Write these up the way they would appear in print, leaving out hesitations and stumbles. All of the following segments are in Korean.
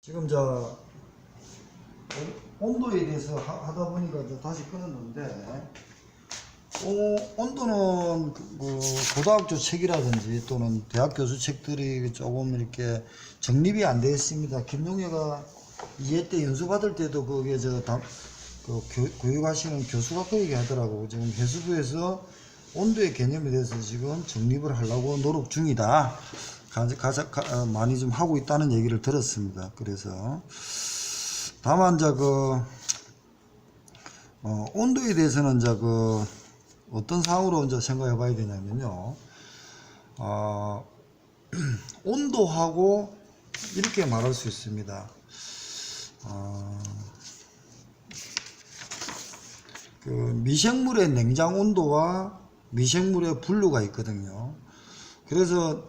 지금 온도에 대해서 하다 보니까 다시 끊었는데, 온도는 고등학교 책이라든지 또는 대학 교수 책들이 조금 이렇게 정립이 안 되어 있습니다. 김용혜가 2회 때 연수 받을 때도 그게 교육하시는 교수가 그 얘기 하더라고. 지금 해수부에서 온도의 개념에 대해서 지금 정립을 하려고 노력 중이다. 많이 좀 하고 있다는 얘기를 들었습니다. 그래서 다만 온도에 대해서는 어떤 상황으로 생각해 봐야 되냐면요. 온도하고 이렇게 말할 수 있습니다. 미생물의 냉장 온도와 미생물의 분류가 있거든요. 그래서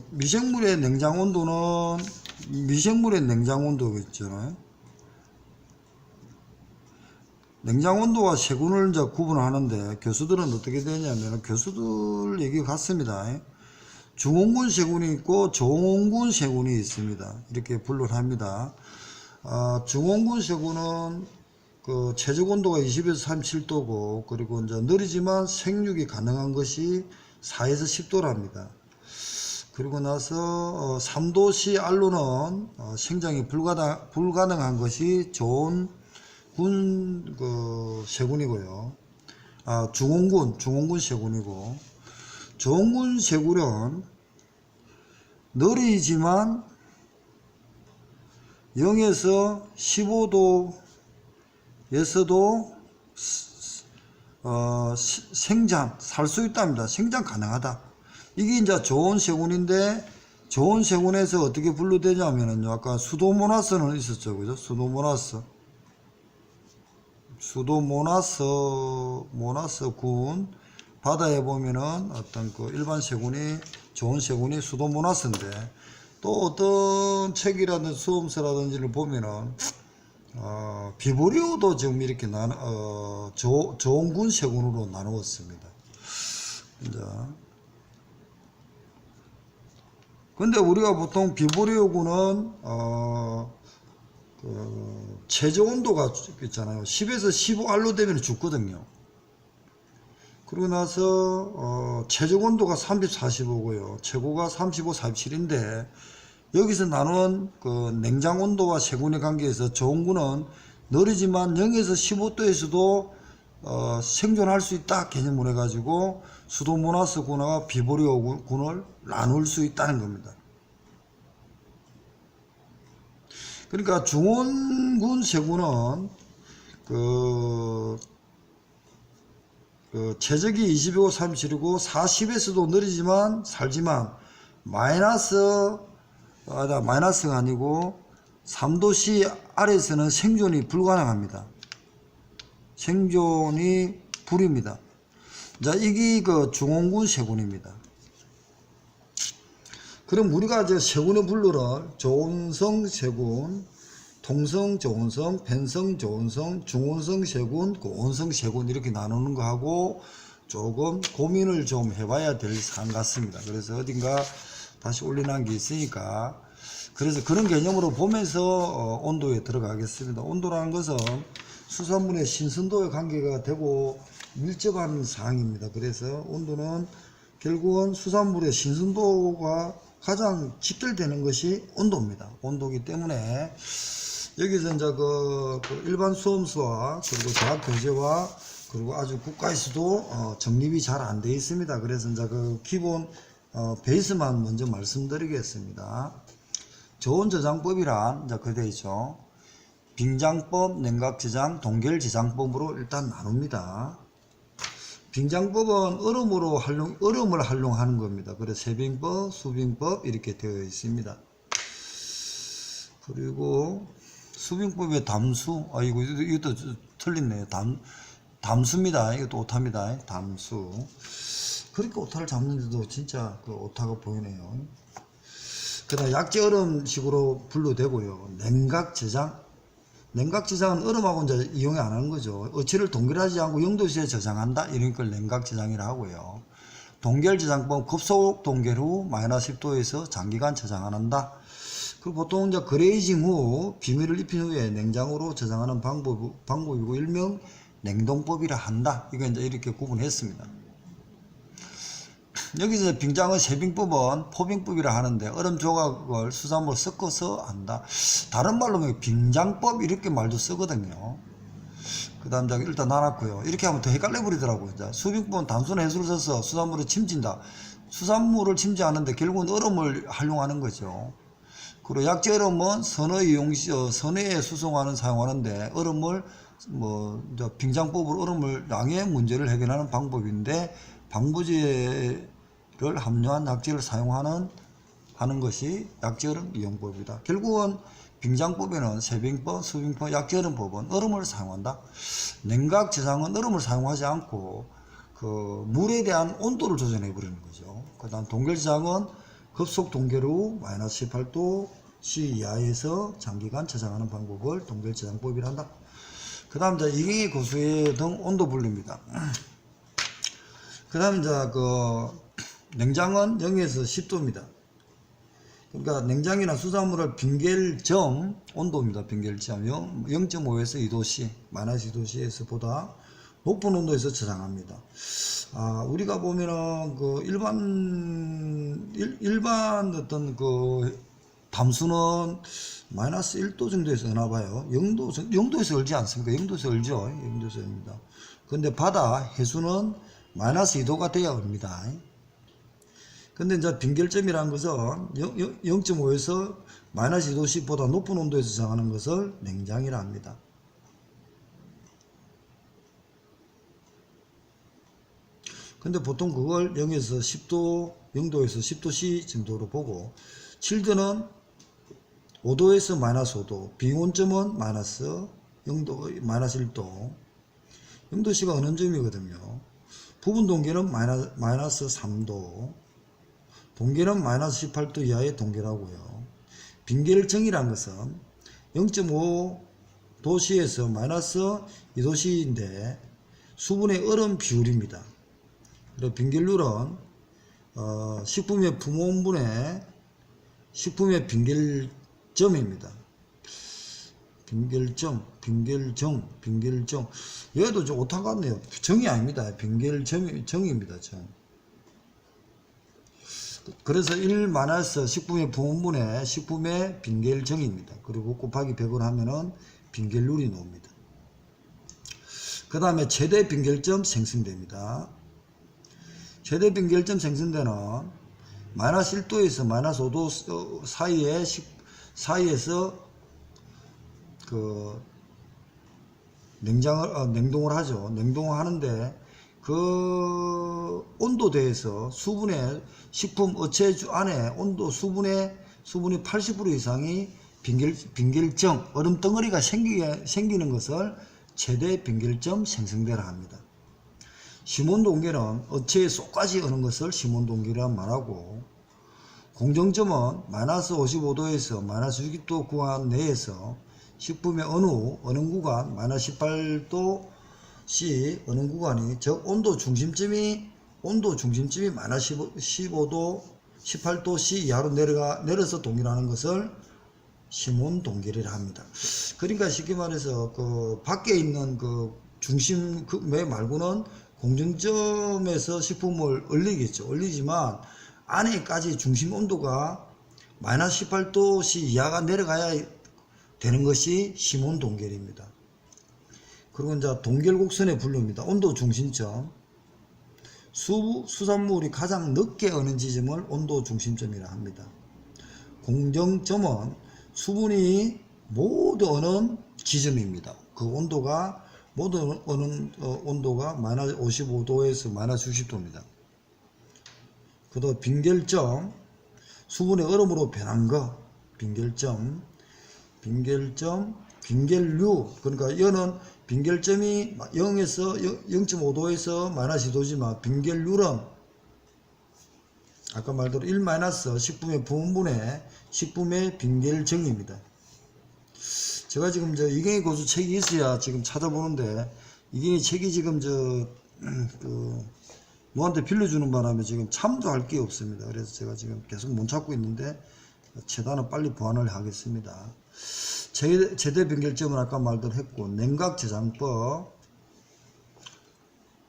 미생물의 냉장 온도는 미생물의 냉장 온도가 있잖아요. 냉장 온도와 세군을 구분하는데 교수들은 어떻게 되냐면 교수들 얘기 같습니다. 중온군 세군이 있고 저온군 세군이 있습니다. 이렇게 분류를 합니다. 중온군 세군은 최적 온도가 20에서 37도고 그리고 느리지만 생육이 가능한 것이 4에서 10도랍니다. 그리고 나서 3도씨 알로는 생장이 불가능한 것이 좋은 군 세군이고요. 중온군 세군이고 저온군 세군은 느리지만 0에서 15도에서도 생장 살 수 있답니다. 생장 가능하다. 이게 이제 좋은 세군인데 좋은 세군에서 어떻게 분류되냐면요. 아까 수도모나스는 있었죠, 그죠? 수도모나스 군 바다에 보면은 어떤 일반 세군이 좋은 세군이 수도모나스인데 또 어떤 책이라든지 수험서라든지를 보면은 비보리오도 지금 이렇게 좋은 군 세군으로 나누었습니다. 근데 우리가 보통 비보리오군은 최저 온도가 있잖아요. 10에서 15알로 되면 죽거든요. 그러고 나서 최저 온도가 30, 45고요. 최고가 35, 47인데 여기서 나눈 냉장 온도와 세군의 관계에서 저온군은 느리지만 0에서 15도에서도 생존할 수 있다 개념을 해가지고 수도모나스 군과 비보리오 군을 나눌 수 있다는 겁니다. 그러니까 중온군 세군은 최적이 20이고 37이고 40에서도 느리지만 살지만 마이너스가 아니고 3도씨 아래에서는 생존이 불가능합니다. 생존이 불입니다. 자, 이게 중온군 세군입니다. 그럼 우리가 세군의 분류를 저온성 세군, 통성 저온성, 펜성 저온성, 중온성 세군, 고온성 세군 이렇게 나누는 거하고 조금 고민을 좀 해봐야 될 사안 같습니다. 그래서 어딘가 다시 올려놓은 게 있으니까 그래서 그런 개념으로 보면서 온도에 들어가겠습니다. 온도라는 것은 수산물의 신선도에 관계가 되고 밀접한 사항입니다. 그래서 온도는 결국은 수산물의 신선도가 가장 직결되는 것이 온도입니다. 온도이기 때문에 여기서 이제 일반 수험서와 그리고 대학 교재와 그리고 아주 국가에서도 정립이 잘 안 되어 있습니다. 그래서 이제 기본 베이스만 먼저 말씀드리겠습니다. 저온 저장법이란 이제 그대 있죠. 빙장법, 냉각저장, 동결저장법으로 일단 나눕니다. 빙장법은 얼음을 활용하는 겁니다. 그래서 세빙법, 수빙법 이렇게 되어 있습니다. 그리고 수빙법의 담수, 이것도 틀리네요. 담수입니다. 이것도 오타입니다. 담수. 그렇게 오타를 잡는데도 진짜 오타가 보이네요. 그 다음 약재 얼음식으로 분류되고요. 냉각저장은 얼음하고 이제 이용이 안 하는 거죠. 어치를 동결하지 않고 0도씨에 저장한다. 이런 걸 냉각저장이라 하고요. 동결저장법 급속 동결 후 마이너스 10도에서 장기간 저장 안 한다. 그리고 보통 이제 그레이징 후 비닐을 입힌 후에 냉장고로 저장하는 방법이고 일명 냉동법이라 한다. 이거 이제 이렇게 구분했습니다. 여기서 빙장의 세빙법은 포빙법이라 하는데 얼음 조각을 수산물로 섞어서 한다. 다른 말로 하면 빙장법 이렇게 말도 쓰거든요. 그 다음 일단 나눴고요. 이렇게 하면 더 헷갈려 버리더라고요. 수빙법은 단순한 해수를 써서 수산물을 침진다. 수산물을 침지하는데 결국은 얼음을 활용하는 거죠. 그리고 약재 얼음은 선회에 수송하는 사용하는데 얼음을 빙장법으로 얼음을 양의 문제를 해결하는 방법인데 방부제를 함유한 약재를 사용하는 것이 약재 얼음 이용법이다. 결국은 빙장법에는 세빙법, 수빙법, 약재 얼음법은 얼음을 사용한다. 냉각 저장은 얼음을 사용하지 않고 그 물에 대한 온도를 조절해 버리는 거죠. 그 다음 동결 저장은 급속 동결 후 마이너스 18도 C 이하에서 장기간 저장하는 방법을 동결 저장법이라 한다. 그 다음 이갱이 고수의 등 온도 분류입니다. 그 다음 냉장은 0에서 10도입니다. 그러니까 냉장이나 수산물을 빙결점 온도입니다. 빙결점 0.5에서 2도씨, 마이너스 2도씨에서 보다 높은 온도에서 저장합니다. 우리가 보면은 그 일반 어떤 그 담수는 마이너스 1도 정도에서 얼나 봐요. 0도에서 얼지 않습니까? 0도에서 얼죠. 0도에서 얼입니다. 근데 바다, 해수는 마이너스 2도가 돼야 얼입니다. 근데 이제 빙결점이라는 것은 0.5에서 마이너스 2도씨보다 높은 온도에서 저장하는 것을 냉장이라 합니다. 근데 보통 그걸 0에서 10도, 0도에서 10도씨 정도로 보고, 칠드는 5도에서 마이너스 5도, 비온점은 마이너스 0도, 마이너스 1도, 0도씨가 어느 점이거든요. 부분 동계는 마이너스 3도, 동계는 마이너스 18도 이하의 동계라고요. 빙결정이란 것은 0.5도씨에서 마이너스 2도씨인데 수분의 얼음 비율입니다. 그리고 빙결률은 식품의 품온분의 식품의 빙결점입니다. 빙결정. 얘도 좀 오타 같네요. 정이 아닙니다. 빙결정입니다. 정. 그래서 1 마이너스 식품의 부원분의 식품의 빙결정입니다. 그리고 곱하기 100을 하면은 빙결률이 나옵니다. 그 다음에 최대 빙결점 생성됩니다. 최대 빙결점 생성되는 마이너스 1도에서 마이너스 5도 사이에서 그 냉동을 하죠. 냉동을 하는데 그 온도대에서 수분의 식품 어체주 안에 수분이 80% 이상이 빙결점, 얼음 덩어리가 생기는 것을 최대 빙결점 생성되라 합니다. 심온 동계는 어체에 쏙까지 어는 것을 심온 동계라 말하고, 공정점은 마이너스 55도에서 마이너스 60도 구간 내에서 식품의 어는 구간 마이너스 18도 C 어느 구간이, 즉 온도 중심점이 마이너스 15도 18도 C 이하로 내려서 동결하는 것을 심온 동결이라 합니다. 그러니까 쉽게 말해서 그 밖에 있는 그 중심 매 말고는 공정점에서 식품을 얼리겠죠. 얼리지만 안에까지 중심 온도가 마이너스 18도 C 이하가 내려가야 되는 것이 심온 동결입니다. 그리고 이제 동결곡선의 분류입니다. 온도 중심점. 수산물이 가장 늦게 어는 지점을 온도 중심점이라 합니다. 공정점은 수분이 모두 어는 지점입니다. 그 온도가 모두 어는 온도가 마이너스 55도에서 마이너스 60도입니다. 그 다음 빙결점, 수분의 얼음으로 변한 거, 빙결점, 빙결류, 그러니까 얘는 빙결점이 0.5도에서 마이너스 2도지만 빙결률은 아까 말대로 1 마이너스 식품의 부분분의 식품의 빙결정입니다. 제가 지금 이경희 고수 책이 있어야 지금 찾아보는데, 이경희 책이 지금 뭐한테 빌려주는 바람에 지금 참조할 게 없습니다. 그래서 제가 지금 계속 못 찾고 있는데, 최대한 빨리 보완을 하겠습니다. 최대 변결점은 아까 말대로 했고, 냉각 저장법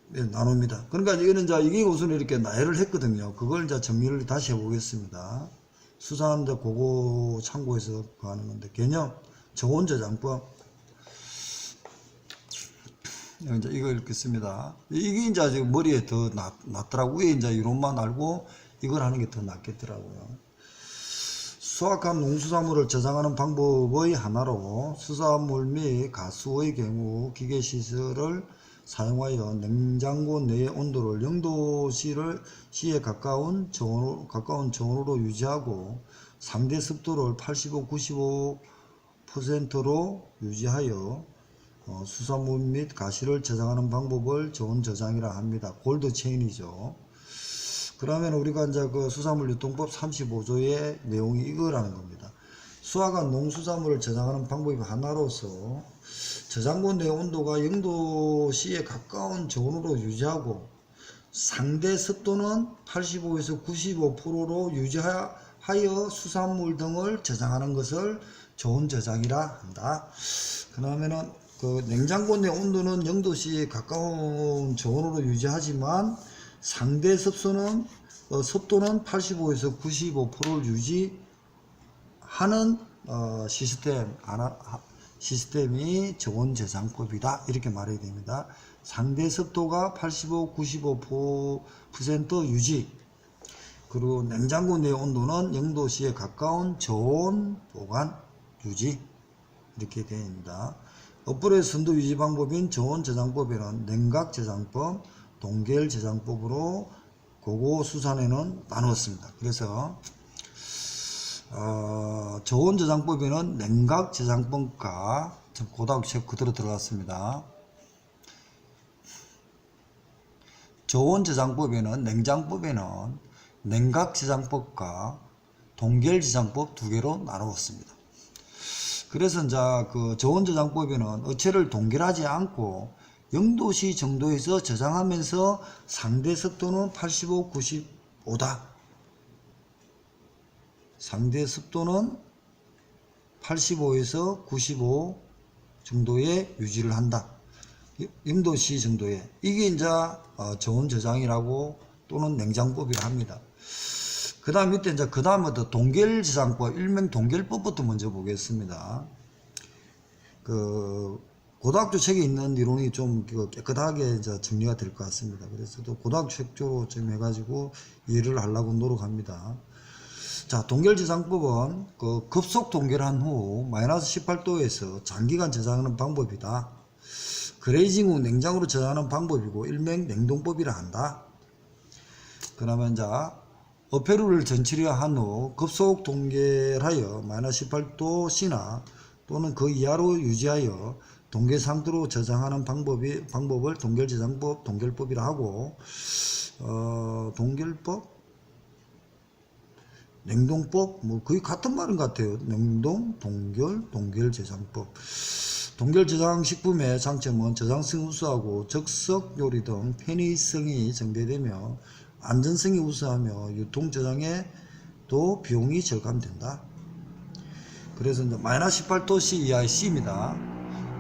나눕니다. 그러니까 이거는 이제 이게 우선 이렇게 나열을 했거든요. 그걸 이제 정리를 다시 해보겠습니다. 수사하는데 그거 참고해서 하는 건데, 개념 저온 저장법 이제 이거 읽겠습니다. 이게 이제 지금 머리에 더 낫더라고요. 위에 이제 이론만 알고 이걸 하는 게 더 낫겠더라고요. 수확한 농수산물을 저장하는 방법의 하나로 수산물 및 가수의 경우 기계시설을 사용하여 냉장고 내의 온도를 0도씨에 가까운 저온으로 유지하고 상대 습도를 85, 95%로 유지하여 수산물 및 가시를 저장하는 방법을 저온 저장이라 합니다. 골드 체인이죠. 그러면 우리가 이제 그 수산물 유통법 35조의 내용이 이거라는 겁니다. 수확한 농수산물을 저장하는 방법이 하나로서 저장고 내 온도가 0도씨에 가까운 저온으로 유지하고 상대 습도는 85에서 95%로 유지하여 수산물 등을 저장하는 것을 저온 저장이라 한다. 그러면은 그 냉장고 내 온도는 0도씨에 가까운 저온으로 유지하지만 상대 습도는 85에서 95%를 유지하는 시스템이 저온 저장법이다. 이렇게 말해야 됩니다. 상대 습도가 85, 95% 유지. 그리고 냉장고 내 온도는 0도씨에 가까운 저온 보관 유지. 이렇게 되어 있습니다. 업불의 선도 유지 방법인 저온 저장법에는 냉각 저장법, 동결 저장법으로 고고 수산에는 나누었습니다. 그래서 저온 저장법에는 냉각 저장법과 고등학교 그대로 들어갔습니다. 저온 저장법에는 냉장법에는 냉각 저장법과 동결 저장법 두 개로 나누었습니다. 그래서 이제 그 저온 저장법에는 어체를 동결하지 않고 0도씨 정도에서 저장하면서 상대 습도는 85, 95다. 상대 습도는 85에서 95 정도에 유지를 한다. 0도씨 정도에. 이게 이제 저온 저장이라고 또는 냉장법이라 합니다. 그 다음 밑에 이제 그 다음부터 동결 저장법, 일명 동결법부터 먼저 보겠습니다. 고등학교 책에 있는 이론이 좀 깨끗하게 이제 정리가 될 것 같습니다. 그래서 또 고등학교 책으로 좀 해가지고 이해를 하려고 노력합니다. 자, 동결 저장법은 급속 동결한 후 마이너스 18도에서 장기간 저장하는 방법이다. 그레이징 후 냉장으로 저장하는 방법이고 일명 냉동법이라 한다. 그러면 자, 어패류를 전치료한 후 급속 동결하여 마이너스 18도씨나 또는 그 이하로 유지하여 동결 상태로 저장하는 방법을 동결 저장법, 동결법이라 하고, 동결법, 냉동법, 뭐 거의 같은 말인 것 같아요. 냉동, 동결 저장법. 동결 저장 식품의 장점은 저장성이 우수하고 적석 요리 등 편의성이 정대되며 안전성이 우수하며 유통 저장에도 비용이 절감된다. 그래서 이제 마이너스 18도씨 이하의 C입니다.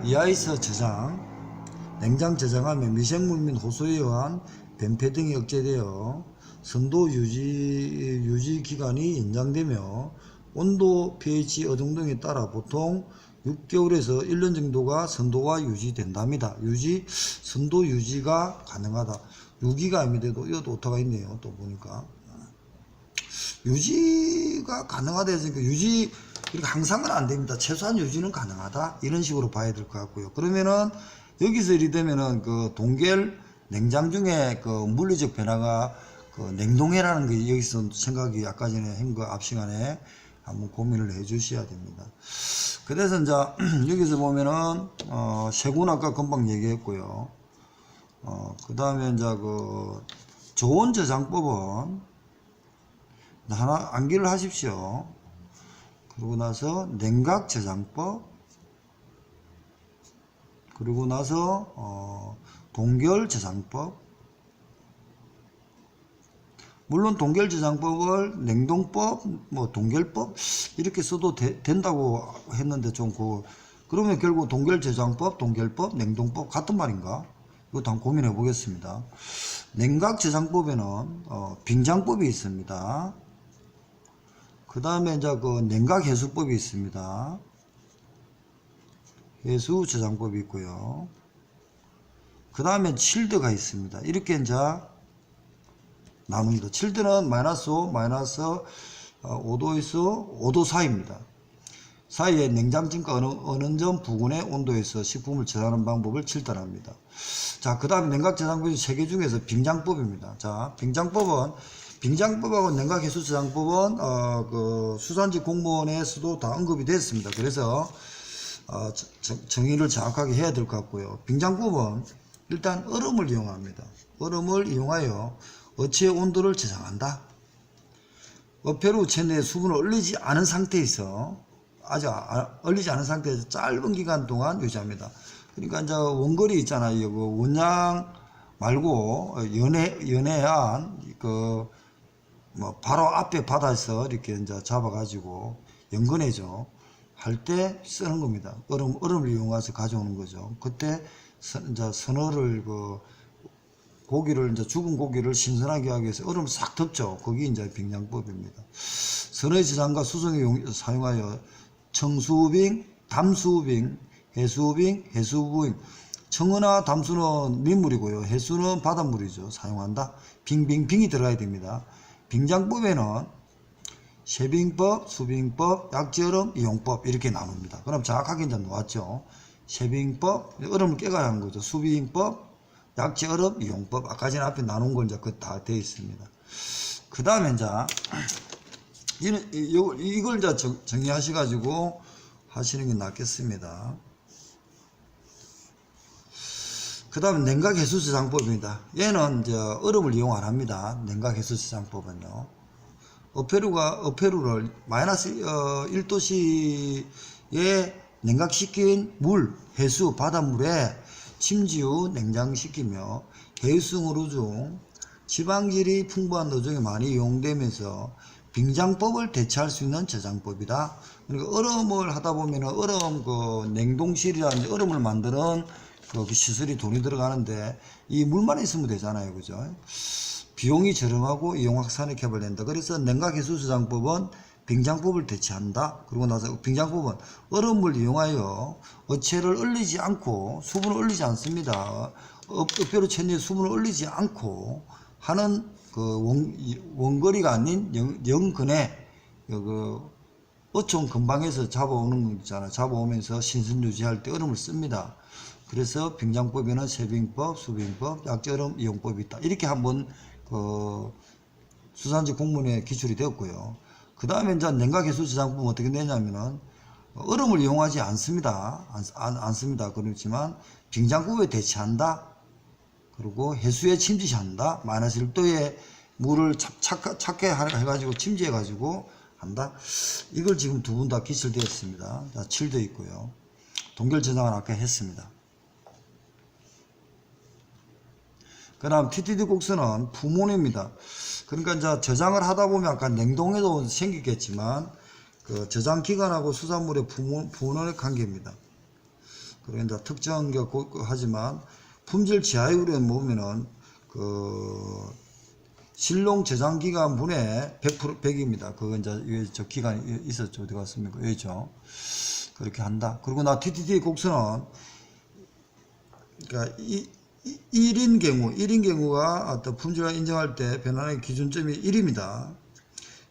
이하에서 저장, 냉장 저장하면 미생물 및 호소에 의한 변폐 등이 억제되어 선도 유지 기간이 연장되며 온도, pH, 어종 등에 따라 보통 6개월에서 1년 정도가 선도가 유지된답니다. 선도 유지가 가능하다. 유기가 아니더라도 이것도 오타가 있네요. 또 보니까 유지가 가능하다 했으니까 유지 이렇게 항상은 안 됩니다. 최소한 유지는 가능하다. 이런 식으로 봐야 될 것 같고요. 그러면은 여기서 이리 되면은 그 동결 냉장 중에 그 물리적 변화가 그 냉동해라는 게 여기서 생각이 아까 전에 한 거 앞 시간에 한번 고민을 해 주셔야 됩니다. 그래서 이제 여기서 보면은 세군 아까 금방 얘기했고요. 그 다음에 이제 그 저온 저장법은 하나 암기를 하십시오. 그러고 나서 냉각 저장법, 그리고 나서 동결 저장법, 물론 동결저장법을 냉동법, 뭐 동결법 이렇게 써도 된다고 했는데 좀 그러면 결국 동결저장법, 동결법, 냉동법 같은 말인가? 이것도 한번 고민해 보겠습니다. 냉각저장법에는 빙장법이 있습니다. 그 다음에 이제 그 냉각해수법이 있습니다. 해수저장법이 있고요. 그 다음에 칠드가 있습니다. 이렇게 이제 나눕니다. 칠드는 마이너스 5, 마이너스 5도에서 5도 사이입니다. 사이에 냉장증가 어느 점 부근의 온도에서 식품을 저장하는 방법을 칠드랍니다. 자, 그 다음에 냉각저장법이 3개 중에서 빙장법입니다. 자, 빙장법하고 냉각해수저장법은 그 수산지 공무원에서도 다 언급이 됐습니다. 그래서 정의를 정확하게 해야 될 것 같고요. 빙장법은 일단 얼음을 이용합니다. 얼음을 이용하여 어치의 온도를 저장한다. 어패류 체내에 수분을 얼리지 않은 상태에서 아직 얼리지 않은 상태에서 짧은 기간 동안 유지합니다. 그러니까 이제 원거리 있잖아요. 그 원양 말고 연해안 그 뭐 바로 앞에 바다에서 이렇게 이제 잡아가지고 연근해죠. 할 때 쓰는 겁니다. 얼음을 이용해서 가져오는 거죠. 그때 이제 선어를 고기를 이제 죽은 고기를 신선하게 하기 위해서 얼음을 싹 덮죠. 그게 이제 빙장법입니다. 선어의 저장과 수송에 사용하여 청수빙, 담수빙, 해수빙, 해수부빙. 청어나 담수는 민물이고요. 해수는 바닷물이죠. 사용한다. 빙이 들어가야 됩니다. 빙장법에는 쉐빙법, 수빙법, 약재얼음, 이용법 이렇게 나눕니다. 그럼 정확하게 이제 놓았죠. 쉐빙법, 얼음을 깨가야 하는 거죠. 수빙법, 약재얼음, 이용법. 아까 전에 앞에 나눈 건 이제 다 되어 있습니다. 그 다음에 이제 이걸 이제 정리하셔가지고 하시는 게 낫겠습니다. 그 다음에 냉각해수저장법입니다. 얘는 이제 얼음을 이용 안 합니다. 냉각해수저장법은요. 어패류를 마이너스 1도씨에 냉각시킨 물, 해수, 바닷물에 침지 후 냉장시키며 해유성 중 지방질이 풍부한 어종이 많이 이용되면서 빙장법을 대체할 수 있는 저장법이다. 그러니까 얼음을 하다 보면 얼음 냉동실이라든지 얼음을 만드는 그 시설이 돈이 들어가는데 이 물만 있으면 되잖아요. 그죠? 비용이 저렴하고 이용 확산이 개발된다. 그래서 냉각해수저장법은 빙장법을 대체한다. 그리고 나서 빙장법은 얼음을 이용하여 어체를 얼리지 않고 수분을 얼리지 않습니다. 어패류 체내에 수분을 얼리지 않고 하는 원거리가 아닌 영근에 어촌 근방에서 잡아오는 거 있잖아요. 잡아오면서 신선 유지할 때 얼음을 씁니다. 그래서 빙장법에는 쉐빙법, 수빙법, 약재얼음 이용법이 있다. 이렇게 한번 수산지 공문에 기출이 되었고요. 그 다음에 이제 냉각해수저장법은 어떻게 되냐면은 얼음을 이용하지 않습니다. 않습니다. 그렇지만 빙장법에 대체한다. 그리고 해수에 침지한다. 마이너스 1도의 물을 착게 해가지고 침지해가지고 한다. 이걸 지금 두 분 다 기출되었습니다. 자, 7도 있고요. 동결 저장은 아까 했습니다. 그 다음 TTD 곡선은 부문입니다. 그러니까 이제 저장을 하다 보면 아까 냉동에도 생기겠지만 그 저장 기간하고 수산물의 부문의 관계입니다. 그리고 이제 특정 하지만 품질 지하율에 보면은 실롱 저장 기간 분의 100입니다. 그거 이제 저 기간이 있었죠. 어디 갔습니까? 여기죠. 그렇게 한다. 그리고 TTD 곡선은 그러니까 1인 경우가 어떤 품질을 인정할 때 변환의 기준점이 1입니다.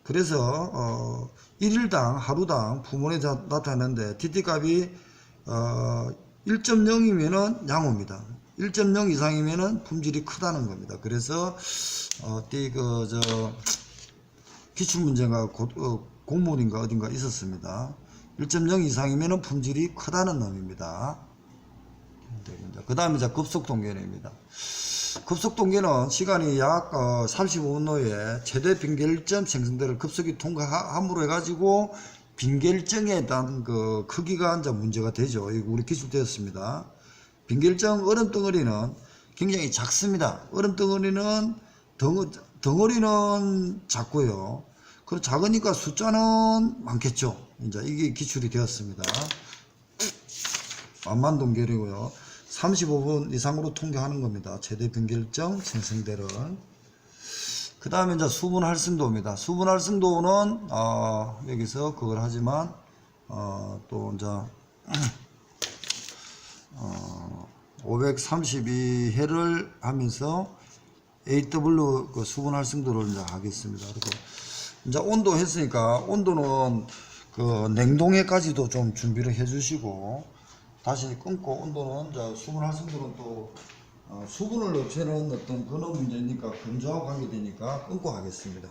그래서 1일당 하루당 부문에 나타나는데 TT 값이 1.0이면은 양호입니다. 1.0 이상이면은 품질이 크다는 겁니다. 그래서 기출 문제가 공문인가 어딘가 있었습니다. 1.0 이상이면은 품질이 크다는 놈입니다. 그 다음에 이제 급속동계입니다. 급속동계는 시간이 약 35분 후에 최대 빙결점 생성대를 급속히 통과함으로 해가지고 빙결점에 대한 크기가 이제 문제가 되죠. 이거 우리 기술되었습니다. 빙결점 얼음덩어리는 굉장히 작습니다. 얼음덩어리는 덩어리는 작고요. 그 작으니까 숫자는 많겠죠. 이제 이게 기출이 되었습니다. 만만동결이고요. 35분 이상으로 통계하는 겁니다. 최대 변결점 생성대를. 그 다음에 이제 수분활성도입니다. 수분활성도는 여기서 그걸 하지만 또 이제 532회를 하면서 AW 그 수분활성도를 이제 하겠습니다. 그리고 이제 온도 했으니까 온도는 그 냉동에까지도 좀 준비를 해주시고 다시 끊고 온도는 이제 수분활성도는 또 수분을 없애는 어떤 그런 문제니까 건조하고 관계되니까 끊고 하겠습니다.